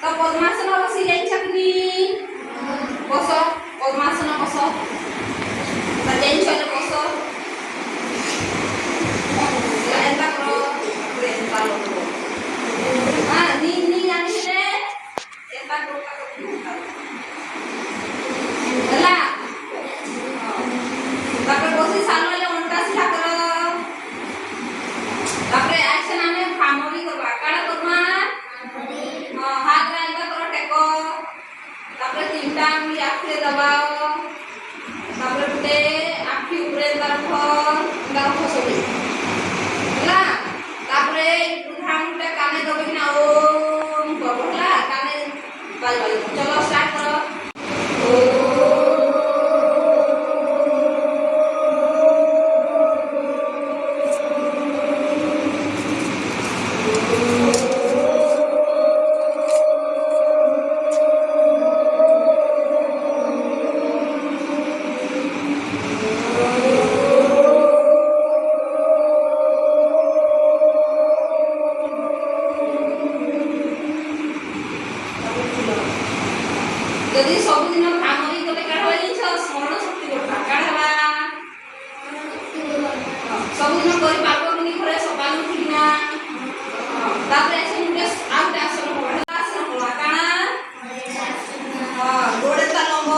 तो पद्मासन बसी जाइछ कि बस पद्मासन बस जाइछ बस एंता करो एंता लो हां नी नी जानि रे एंता करो ହେଲା ତାପରେ ବସି ସାନଲେ ଅଣ୍ଟା ସିଧା କର ତାପରେ ଆକ୍ସନ ଆମେ ଫାମରି କରବା କାଣା କରମା हाथ राइगा करो टेको तापर तीनटा आंगुली आखिरे दबाओ तापर गुटे आखि ऊपरे तरफ सोबे होला तापर बुढ़ा आंगुलटा काने दबे कि ना ओम करबो होला काने बाल चलो स्टार्ट करो यदि सब दिन भामरी गले काढ होई छ स्मरण शक्ति बढ़ा काढ हवा सब दिन करि पाबो कि घरे सकाल उठिना तापर ऐसे मुटे आउट आसन बढ़ा आसन होला काना गोड़े ता लंब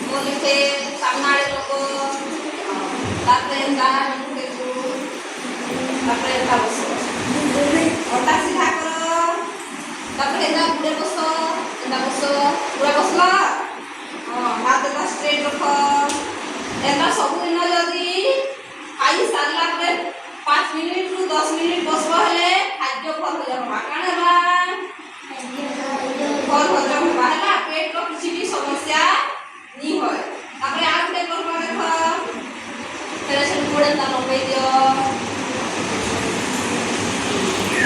बोलिते सामनाळे लोक तापर एंदा मुटे को तापर एंदा बस ओटा सीधा करो तापर एंदा गुडे बसो पूरा बसला हाथ एटा स्ट्रेट रख एटा सब दिन जदी खाई सारला पे 5 मिनिट रु 10 मिनिट बसबो हेले खाद्य फल हो जाबा काने बा फल हजम होबा हला पेट रो किछि भी समस्या नी होय तापर आ गुटे करबा देख तेरे से गोड़े ता लंबाई दियो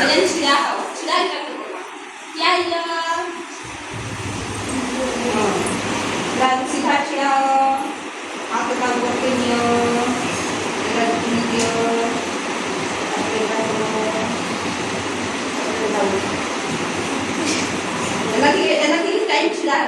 एजेन छिड़ा क्या हिया dan सीधा छिड़ा हाथ का गोटे नियो एटा नी दियो एटा की टाइम छिड़ा है